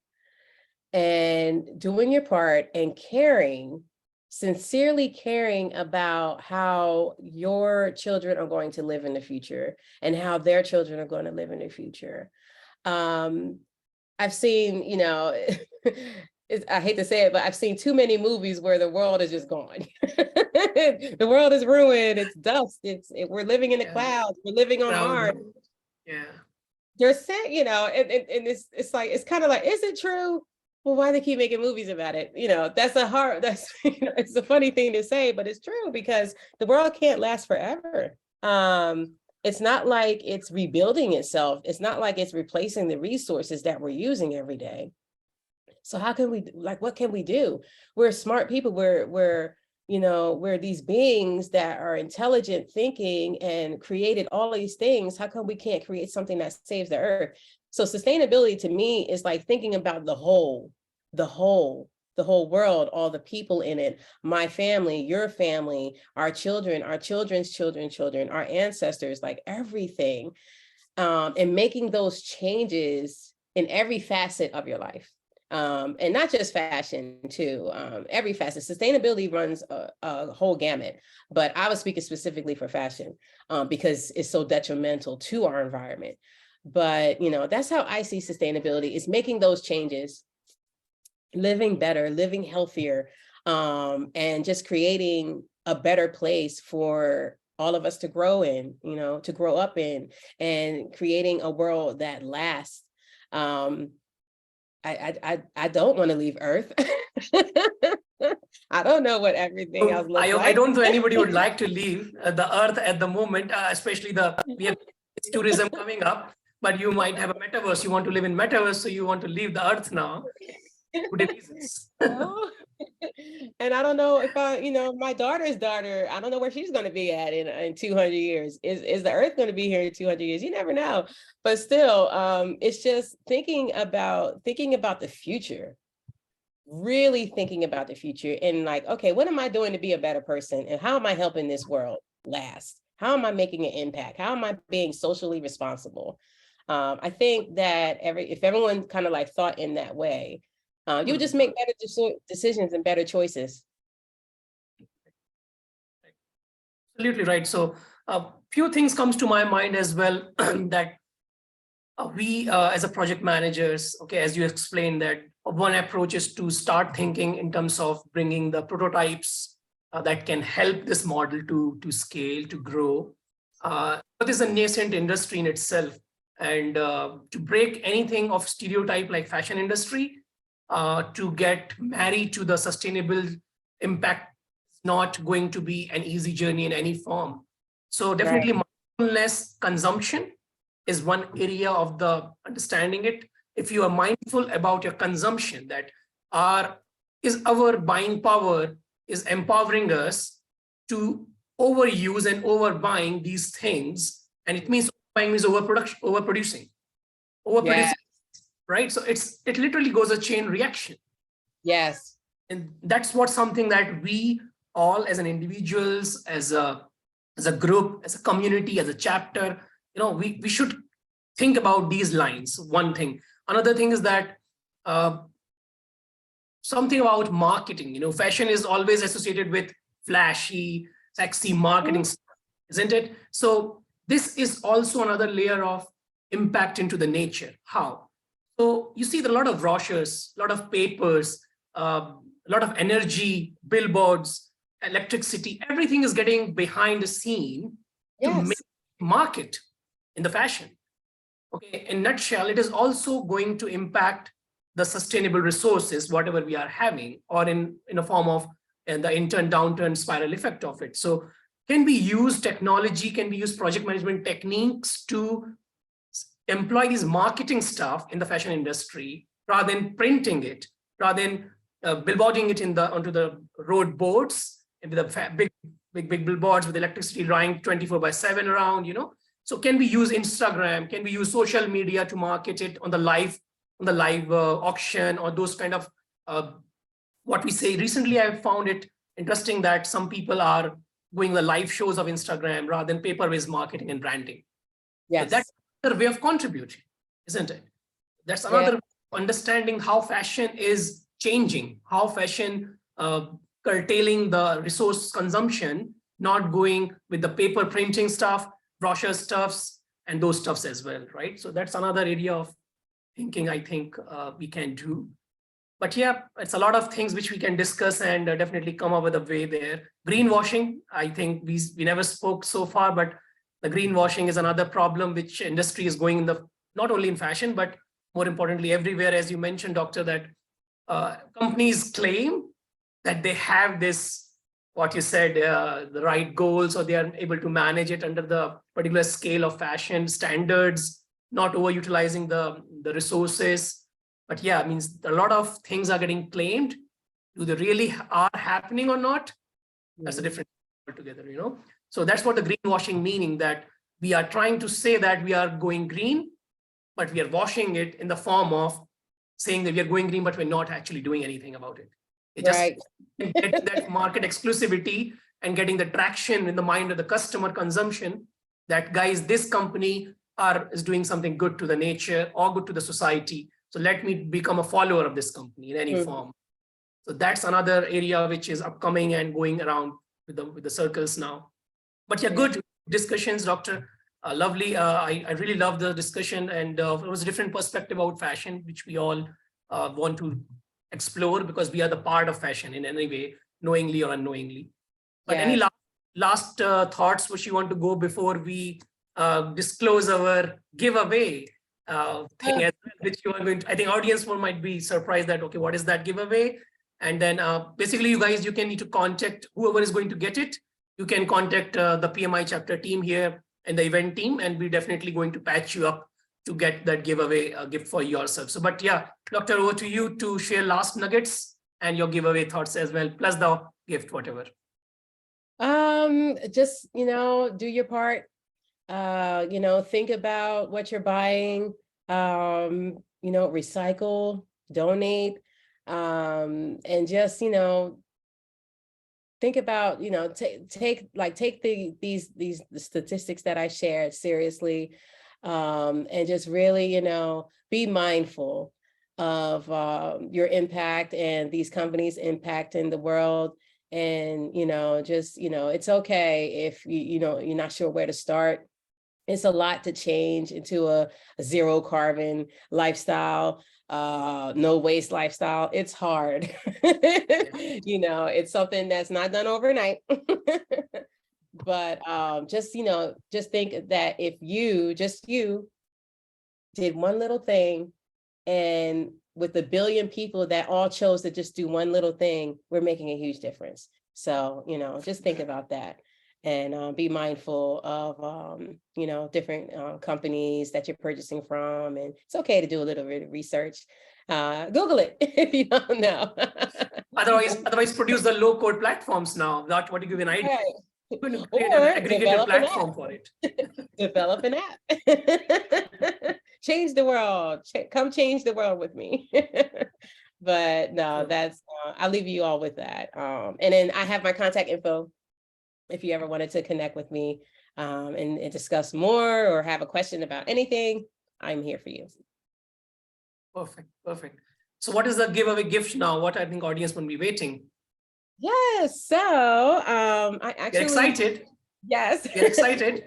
and doing your part and caring, sincerely caring about how your children are going to live in the future and how their children are going to live in the future. I've seen, you know, I hate to say it, but I've seen too many movies where the world is just gone. The world is ruined. It's dust. We're living in the clouds. We're living on Mars. Yeah. They're saying, you know, and it's like, it's kind of like, is it true? Well, why they keep making movies about it? You know, that's, you know, it's a funny thing to say, but it's true, because the world can't last forever. It's not like it's rebuilding itself. It's not like it's replacing the resources that we're using every day. So how can we, like, what can we do? We're smart people. We're you know, we're these beings that are intelligent thinking and created all of these things. How come we can't create something that saves the earth? So sustainability to me is like thinking about the whole world, all the people in it, my family, your family, our children, our children's children, our ancestors, like everything, and making those changes in every facet of your life. And not just fashion too, every facet. Sustainability runs a whole gamut, but I was speaking specifically for fashion because it's so detrimental to our environment. But, you know, that's how I see sustainability, is making those changes, living better, living healthier, and just creating a better place for all of us to grow in, you know, to grow up in, and creating a world that lasts. I don't want to leave Earth. I don't know what everything else looks like. I don't think anybody would like to leave the Earth at the moment, especially we have tourism coming up. But you might have a metaverse. You want to live in metaverse, so you want to leave the Earth now. Good reasons. And I don't know if you know, my daughter's daughter, I don't know where she's going to be at in 200 years. Is the Earth going to be here in 200 years? You never know. But still, it's just thinking about the future, really thinking about the future, and like, okay, what am I doing to be a better person? And how am I helping this world last? How am I making an impact? How am I being socially responsible? I think that if everyone kind of like thought in that way, you would just make better decisions and better choices. Absolutely right. So a few things comes to my mind as well, that we as a project managers, okay, as you explained, that one approach is to start thinking in terms of bringing the prototypes that can help this model to scale, to grow. But it's a nascent industry in itself. And to break anything of stereotype like fashion industry, to get married to the sustainable impact is not going to be an easy journey in any form. So definitely mindfulness consumption is one area of the understanding it. If you are mindful about your consumption, that our buying power is empowering us to overuse and overbuying these things. And it means buying is overproducing, right? So it literally goes a chain reaction. Yes. And that's what something that we all as an individuals, as a group, as a community, as a chapter, we should think about these lines. One thing. Another thing is that something about marketing. Fashion is always associated with flashy, sexy marketing stuff, isn't it? So this is also another layer of impact into the nature. How? So you see a lot of brochures, a lot of papers, a lot of energy, billboards, electricity, everything is getting behind the scene to make market in the fashion. Okay, in a nutshell, it is also going to impact the sustainable resources, whatever we are having, or in a form of the intern downturn spiral effect of it. So can we use technology, can we use project management techniques to employ these marketing stuff in the fashion industry rather than printing it, rather than billboarding it onto the road boards with the big billboards with electricity running 24/7 around, So can we use Instagram? Can we use social media to market it on the live auction, or those kind of what we say? Recently, I found it interesting that some people are doing the live shows of Instagram rather than paper-based marketing and branding. Yes. So that's another way of contributing, isn't it? That's another understanding how fashion is changing, how fashion curtailing the resource consumption, not going with the paper printing stuff, brochure stuffs, and those stuffs as well, right? So that's another area of thinking I think we can do. But yeah, it's a lot of things which we can discuss and definitely come up with a way there. Greenwashing, I think we never spoke so far, but the greenwashing is another problem which industry is going not only in fashion, but more importantly, everywhere, as you mentioned, Doctor, that companies claim that they have this, what you said, the right goals, or they are able to manage it under the particular scale of fashion standards, not overutilizing the resources. But yeah, it means a lot of things are getting claimed. Do they really are happening or not? That's a different altogether, So that's what the greenwashing meaning, that we are trying to say that we are going green, but we are washing it in the form of saying that we are going green, but we're not actually doing anything about it. It just getting that market exclusivity and getting the traction in the mind of the customer consumption that, guys, this company is doing something good to the nature or good to the society. So let me become a follower of this company in any form. So that's another area which is upcoming and going around with the circles now. But yeah, good discussions, Doctor. Lovely. I really love the discussion, and it was a different perspective about fashion, which we all want to explore because we are the part of fashion in any way, knowingly or unknowingly. But any last thoughts which you want to go before we disclose our giveaway thing, as well, which you are going to, I think audience might be surprised that, okay, what is that giveaway? And then basically you guys, you can need to contact whoever is going to get it. You can contact the PMI chapter team here and the event team, and we're definitely going to patch you up to get that giveaway gift for yourself. So, but yeah, Doctor, over to you to share last nuggets and your giveaway thoughts as well, plus the gift, whatever. Just, do your part. Think about what you're buying, recycle, donate, and just, think about, take the statistics that I shared seriously, and just really, be mindful of your impact and these companies' impact in the world. And, it's okay if you're not sure where to start. It's a lot to change into a zero carbon lifestyle, no waste lifestyle. It's hard. It's something that's not done overnight. But just think that if you did one little thing, and with a billion people that all chose to just do one little thing, we're making a huge difference. So, just think about that. And be mindful of, different companies that you're purchasing from. And it's okay to do a little bit of research. Google it if you don't know. otherwise produce the low code platforms now. That's what you give an idea. Right. You're going to create an aggregated platform for it. Develop an app. Change the world. Come change the world with me. But no, that's, I'll leave you all with that. And then I have my contact info if you ever wanted to connect with me and discuss more or have a question about anything, I'm here for you. Perfect, perfect. So what is the giveaway gift now? What I think audience will be waiting. Yes, so I actually— You're excited? Yes. You're excited?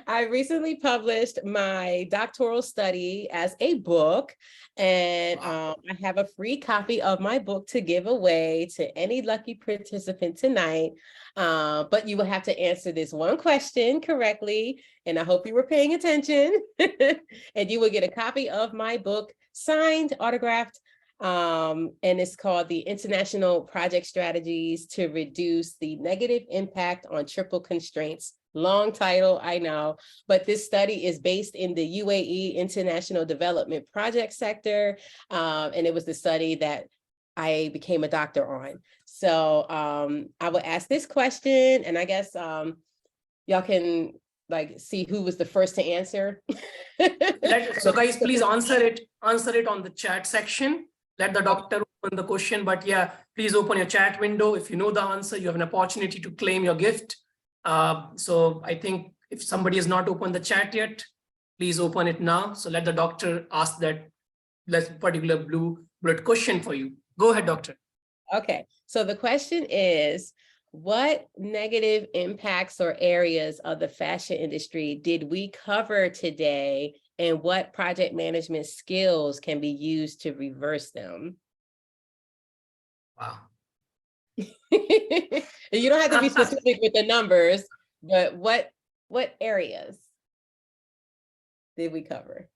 I recently published my doctoral study as a book, and Wow. I have a free copy of my book to give away to any lucky participant tonight. But you will have to answer this one question correctly, and I hope you were paying attention. And you will get a copy of my book, signed, autographed, and it's called the International Project Strategies to Reduce the Negative Impact on Triple Constraints. Long title, I know, but this study is based in the UAE International Development Project sector, and it was the study that I became a doctor on. So I will ask this question, and I guess y'all can like see who was the first to answer. So guys, please answer it on the chat section. Let the doctor open the question, but yeah, please open your chat window. If you know the answer, you have an opportunity to claim your gift. So I think if somebody has not opened the chat yet, please open it now. So let the doctor ask that particular blue bullet question for you. Go ahead, doctor. Okay, so the question is, what negative impacts or areas of the fashion industry did we cover today, and what project management skills can be used to reverse them? Wow. You don't have to be specific with the numbers, but what areas did we cover?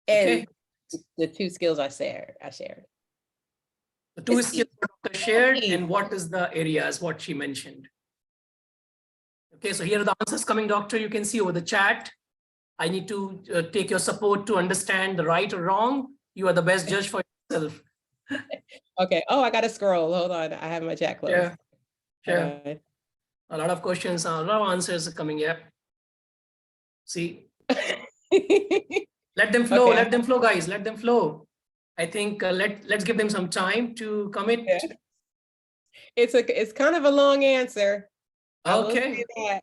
And Okay. the two skills I shared. The two It's skills doctor shared, easy. and what is the areas, what she mentioned. Okay, so here are the answers coming, doctor. You can see over the chat. I need to take your support to understand the right or wrong. You are the best judge for yourself. Okay. Oh, I got to scroll. Hold on. I have my chat closed. Yeah, sure. A lot of questions, a lot of answers are coming. Yeah. See, let them flow. Okay. Let them flow, guys. Let them flow. I think let's give them some time to commit. Yeah. It's kind of a long answer. I will say that.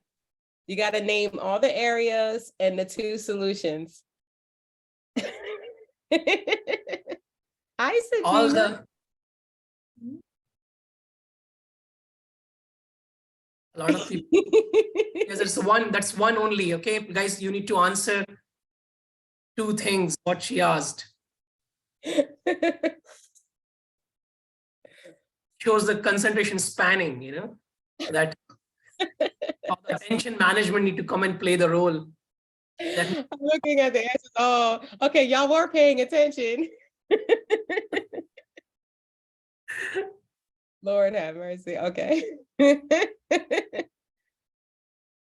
You got to name all the areas and the two solutions. Hi, All Sajina. a lot of people. Yes, that's one only. Okay, guys, you need to answer two things, what she asked. Shows the concentration spanning, you know, that how the attention management need to come and play the role. I'm looking at the answers. Oh, okay, y'all were paying attention. Lord have mercy. Okay.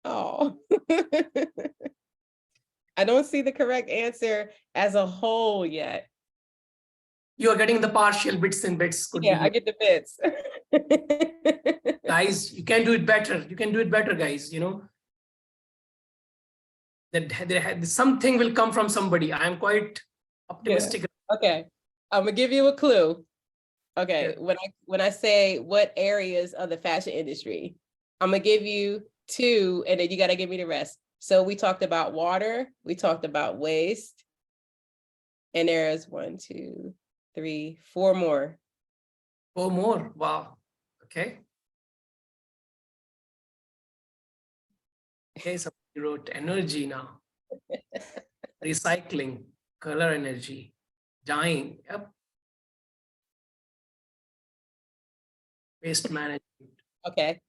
Oh. I don't see the correct answer as a whole yet. You are getting the partial bits and bits. Could Yeah, be. I get the bits. Guys, you can do it better. You can do it better, guys. You know, that something will come from somebody. I am quite optimistic. Yeah. Okay, I'm gonna give you a clue. Okay, Yeah. when I say what areas of the fashion industry, I'm gonna give you two, and then you gotta give me the rest. So we talked about water, we talked about waste, and there's 1, 2, 3, 4 more. Oh, more. Wow. Okay. Okay, so you wrote energy now. Recycling, color energy, dyeing. Yep. Waste management. Okay.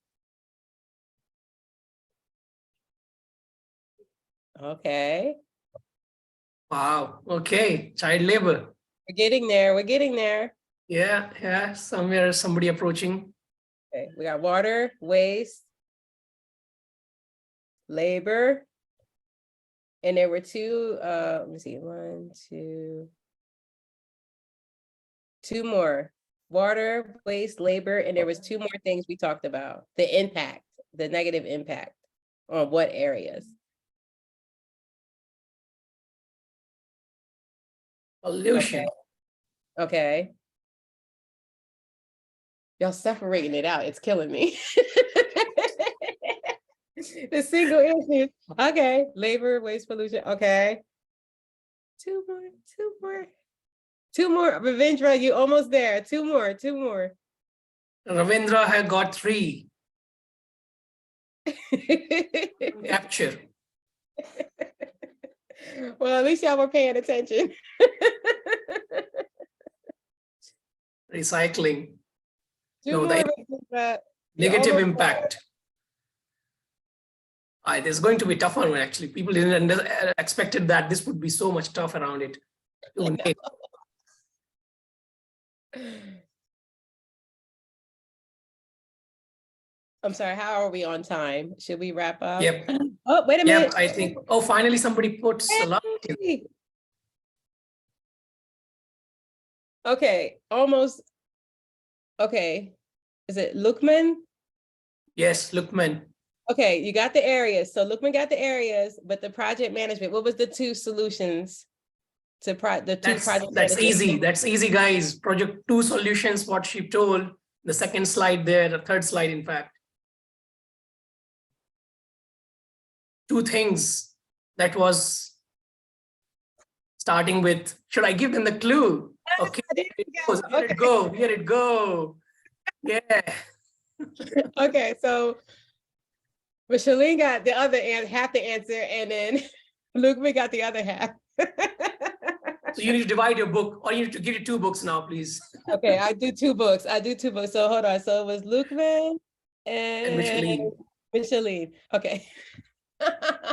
Okay. Wow. Okay. Child labor. We're getting there. We're getting there. Yeah. Yeah. Somewhere somebody approaching. Okay. We got water, waste, labor. And there were two, let me see, 1, 2, 2 more. Water, waste, labor, and there was 2 more things we talked about. The impact, the negative impact on what areas? Pollution. Okay. Y'all separating it out. It's killing me. The single issue. Okay. Labor, waste, pollution. Okay. Two more. Ravindra, you almost there. Two more. Ravindra had got 3. Capture. Well, at least y'all were paying attention. Recycling. Two No, more, the Ravindra. You're negative almost impact. There's going to be tougher one actually. People didn't expected that this would be so much tough around it. there. I'm sorry, how are we on time? Should we wrap up? Yep. Oh, wait a minute. Yep, I think. Oh, finally somebody puts a lot. Hey. Okay, almost. Okay, is it Lukman? Yes, Lukman. Okay, you got the areas. So Lukman got the areas, but the project management, what was the 2 solutions to the 2 project That's management? easy. That's easy, guys. Project 2 solutions, what she told. The second slide there, the third slide, in fact. 2 things that was starting with, should I give them the clue? Okay, here it go. Yeah. Okay, so Micheline got the other half the answer, and then Lukman got the other half. So you need to divide your book, or you need to give you 2 books now, please. Okay, I do 2 books. So hold on. So it was Lukman And Micheline. Micheline. Okay.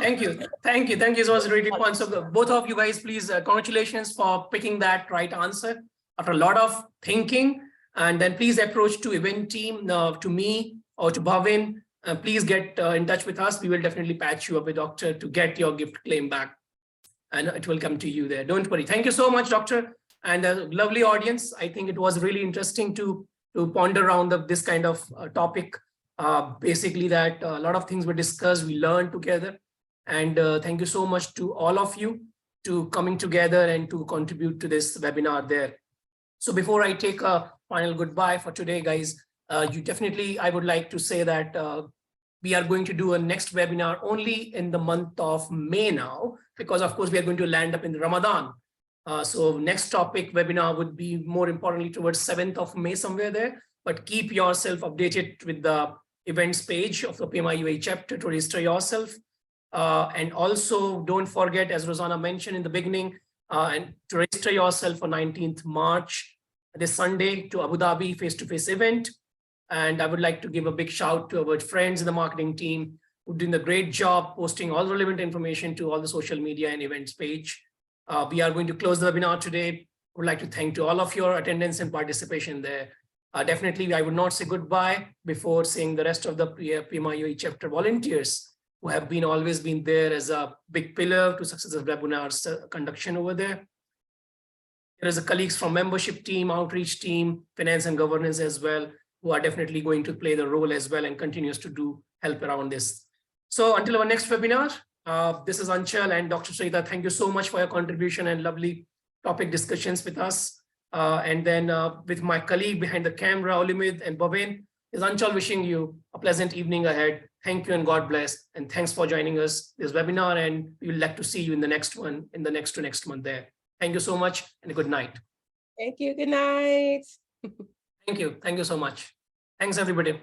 Thank you. It was really fun. So both of you guys, please, congratulations for picking that right answer after a lot of thinking. And then please approach to event team, to me or to Bhavin. Please get in touch with us. We will definitely patch you up with Doctor to get your gift claim back. And it will come to you there. Don't worry. Thank you so much, Doctor. And a lovely audience. I think it was really interesting to ponder around this kind of topic. Basically that a lot of things were discussed, we learned together. And thank you so much to all of you to coming together and to contribute to this webinar there. So before I take a final goodbye for today, guys, I would like to say that we are going to do a next webinar only in the month of May now, because of course we are going to land up in the Ramadan. So next topic webinar would be more importantly towards 7th of May somewhere there, but keep yourself updated with the events page of the PMI chapter to register yourself. And also don't forget, as Rosanna mentioned in the beginning, and to register yourself for 19th March, this Sunday, to Abu Dhabi face-to-face event. And I would like to give a big shout to our friends in the marketing team who are doing a great job posting all relevant information to all the social media and events page. We are going to close the webinar today. I would like to thank to all of your attendance and participation there. Definitely, I would not say goodbye before saying the rest of the PMI chapter volunteers who have always been there as a big pillar to success of webinars conduction over there. There is a colleagues from membership team, outreach team, finance and governance as well, who are definitely going to play the role as well and continues to help around this. So until our next webinar, this is Anchal and Dr. Syreeta. Thank you so much for your contribution and lovely topic discussions with us. And then with my colleague behind the camera, Olimid and Bhavin, is Anchal wishing you a pleasant evening ahead. Thank you and God bless. And thanks for joining us this webinar. And we would like to see you in the next one, in the next to next month there. Thank you so much and a good night. Thank you. Good night. Thank you. Thank you so much. Thanks, everybody.